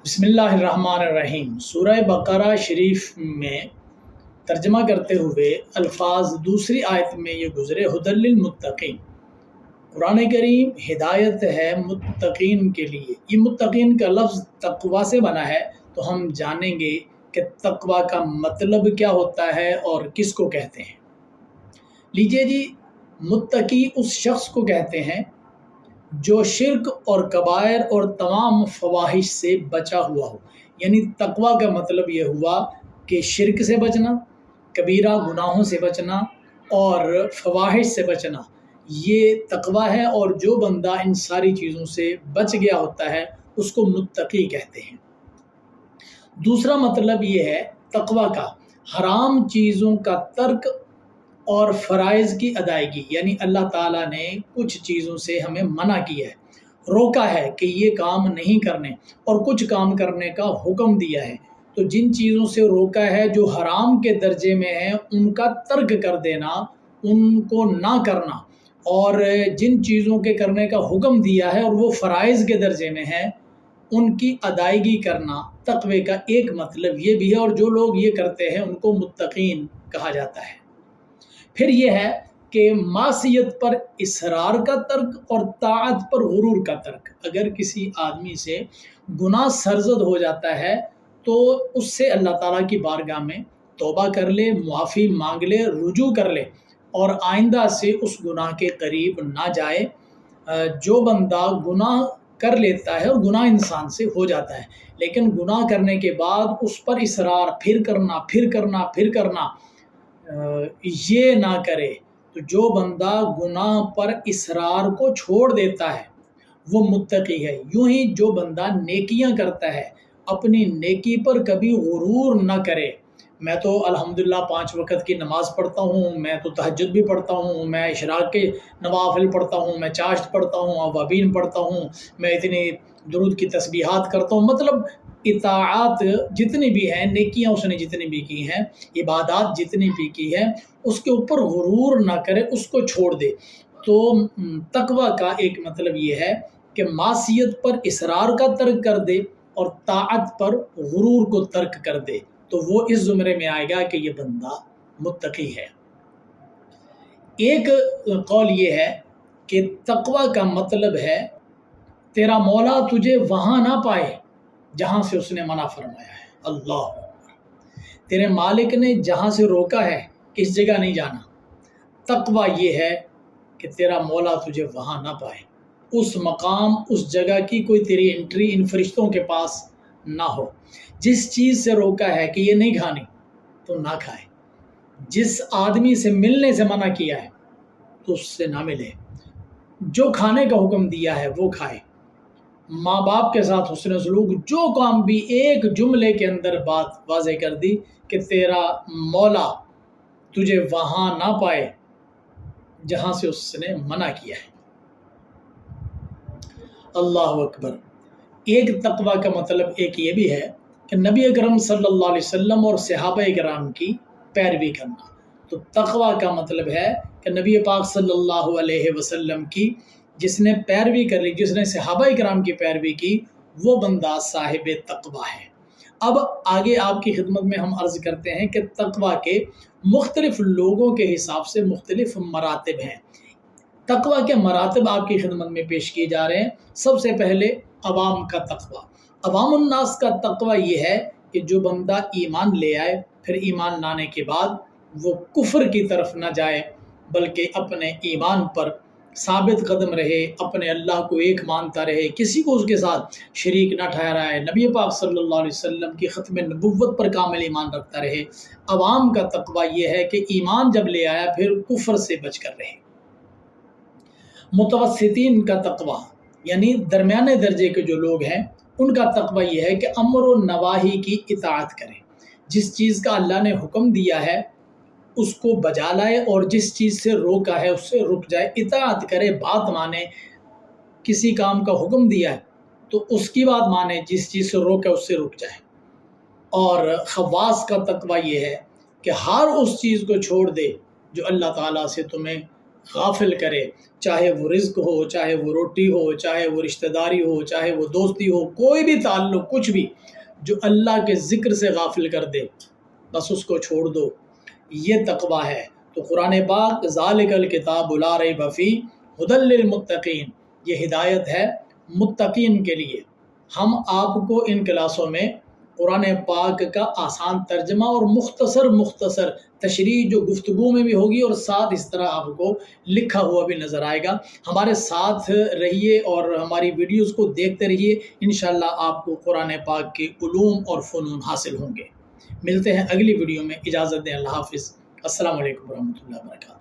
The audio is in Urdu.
بسم اللہ الرحمن الرحیم۔ سورہ بقرہ شریف میں ترجمہ کرتے ہوئے الفاظ دوسری آیت میں یہ گزرے ہدی للمتقین۔ قرآن کریم ہدایت ہے متقین کے لیے۔ یہ متقین کا لفظ تقوی سے بنا ہے، تو ہم جانیں گے کہ تقوی کا مطلب کیا ہوتا ہے اور کس کو کہتے ہیں۔ لیجئے جی، متقی اس شخص کو کہتے ہیں جو شرک اور کبائر اور تمام فواحش سے بچا ہوا ہو۔ یعنی تقوی کا مطلب یہ ہوا کہ شرک سے بچنا، کبیرہ گناہوں سے بچنا اور فواحش سے بچنا، یہ تقوی ہے۔ اور جو بندہ ان ساری چیزوں سے بچ گیا ہوتا ہے اس کو متقی کہتے ہیں۔ دوسرا مطلب یہ ہے تقوی کا حرام چیزوں کا ترک اور فرائض کی ادائیگی، یعنی اللہ تعالیٰ نے کچھ چیزوں سے ہمیں منع کیا ہے، روکا ہے کہ یہ کام نہیں کرنے، اور کچھ کام کرنے کا حکم دیا ہے۔ تو جن چیزوں سے روکا ہے جو حرام کے درجے میں ہیں ان کا ترک کر دینا، ان کو نہ کرنا، اور جن چیزوں کے کرنے کا حکم دیا ہے اور وہ فرائض کے درجے میں ہیں ان کی ادائیگی کرنا تقوی کا ایک مطلب یہ بھی ہے۔ اور جو لوگ یہ کرتے ہیں ان کو متقین کہا جاتا ہے۔ پھر یہ ہے کہ معصیت پر اصرار کا ترک اور طاعت پر غرور کا ترک۔ اگر کسی آدمی سے گناہ سرزد ہو جاتا ہے تو اس سے اللہ تعالیٰ کی بارگاہ میں توبہ کر لے، معافی مانگ لے، رجوع کر لے اور آئندہ سے اس گناہ کے قریب نہ جائے۔ جو بندہ گناہ کر لیتا ہے اور گناہ انسان سے ہو جاتا ہے، لیکن گناہ کرنے کے بعد اس پر اصرار پھر کرنا یہ نہ کرے، تو جو بندہ گناہ پر اصرار کو چھوڑ دیتا ہے وہ متقی ہے۔ یوں ہی جو بندہ نیکیاں کرتا ہے اپنی نیکی پر کبھی غرور نہ کرے۔ میں تو الحمدللہ 5 وقت کی نماز پڑھتا ہوں، میں تو تہجد بھی پڑھتا ہوں، میں اشراق کے نوافل پڑھتا ہوں، میں چاشت پڑھتا ہوں، اوابین پڑھتا ہوں، میں اتنی درود کی تسبیحات کرتا ہوں۔ مطلب اطاعات جتنی بھی ہیں، نیکیاں اس نے جتنی بھی کی ہیں، عبادات جتنی بھی کی ہیں، اس کے اوپر غرور نہ کرے، اس کو چھوڑ دے۔ تو تقوی کا ایک مطلب یہ ہے کہ معصیت پر اصرار کا ترک کر دے اور طاعت پر غرور کو ترک کر دے، تو وہ اس زمرے میں آئے گا کہ یہ بندہ متقی ہے۔ ایک قول یہ ہے کہ تقوی کا مطلب ہے تیرا مولا تجھے وہاں نہ پائے جہاں سے اس نے منع فرمایا ہے۔ اللہ اکبر۔ تیرے مالک نے جہاں سے روکا ہے اس جگہ نہیں جانا۔ تقوی یہ ہے کہ تیرا مولا تجھے وہاں نہ پائے، اس مقام، اس جگہ کی کوئی تیری انٹری ان فرشتوں کے پاس نہ ہو۔ جس چیز سے روکا ہے کہ یہ نہیں کھانی تو نہ کھائے، جس آدمی سے ملنے سے منع کیا ہے تو اس سے نہ ملے، جو کھانے کا حکم دیا ہے وہ کھائے، ماں باپ کے ساتھ حسن سلوک، جو کام بھی ایک جملے کے اندر بات واضح کر دی کہ تیرا مولا تجھے وہاں نہ پائے جہاں سے اس نے منع کیا ہے۔ اللہ اکبر۔ ایک تقوی کا مطلب ایک یہ بھی ہے کہ نبی اکرم صلی اللہ علیہ وسلم اور صحابہ کرام کی پیروی کرنا۔ تو تقوی کا مطلب ہے کہ نبی پاک صلی اللہ علیہ وسلم کی جس نے پیروی کر لی، جس نے صحابہ کرام کی پیروی کی، وہ بندہ صاحب تقوی ہے۔ اب آگے آپ کی خدمت میں ہم عرض کرتے ہیں کہ تقوی کے مختلف لوگوں کے حساب سے مختلف مراتب ہیں۔ تقوی کے مراتب آپ کی خدمت میں پیش کیے جا رہے ہیں۔ سب سے پہلے عوام کا تقوی۔ عوام الناس کا تقوی یہ ہے کہ جو بندہ ایمان لے آئے، پھر ایمان لانے کے بعد وہ کفر کی طرف نہ جائے بلکہ اپنے ایمان پر ثابت قدم رہے، اپنے اللہ کو ایک مانتا رہے، کسی کو اس کے ساتھ شریک نہ ٹھہرائے، نبی پاک صلی اللہ علیہ وسلم کی ختم نبوت پر کامل ایمان رکھتا رہے۔ عوام کا تقوی یہ ہے کہ ایمان جب لے آیا پھر کفر سے بچ کر رہے۔ متوسطین کا تقوی یعنی درمیانے درجے کے جو لوگ ہیں ان کا تقوی یہ ہے کہ امر و نواہی کی اطاعت کریں، جس چیز کا اللہ نے حکم دیا ہے اس کو بجا لائے اور جس چیز سے روکا ہے اس سے رک جائے، اطاعت کرے، بات مانے۔ کسی کام کا حکم دیا ہے تو اس کی بات مانے، جس چیز سے روکا اس سے رک جائے۔ اور خواص کا تقوی یہ ہے کہ ہر اس چیز کو چھوڑ دے جو اللہ تعالیٰ سے تمہیں غافل کرے، چاہے وہ رزق ہو، چاہے وہ روٹی ہو، چاہے وہ رشتہ داری ہو، چاہے وہ دوستی ہو، کوئی بھی تعلق، کچھ بھی جو اللہ کے ذکر سے غافل کر دے، بس اس کو چھوڑ دو۔ یہ تقوی ہے۔ تو قرآن پاک ذالک الکتاب لا ریب فیہ ھدی للمتقین، یہ ہدایت ہے متقین کے لیے۔ ہم آپ کو ان کلاسوں میں قرآن پاک کا آسان ترجمہ اور مختصر تشریح جو گفتگو میں بھی ہوگی، اور ساتھ اس طرح آپ کو لکھا ہوا بھی نظر آئے گا۔ ہمارے ساتھ رہیے اور ہماری ویڈیوز کو دیکھتے رہیے، انشاءاللہ آپ کو قرآن پاک کے علوم اور فنون حاصل ہوں گے۔ ملتے ہیں اگلی ویڈیو میں، اجازت دیں، اللہ حافظ، السلام علیکم ورحمۃ اللہ وبرکاتہ۔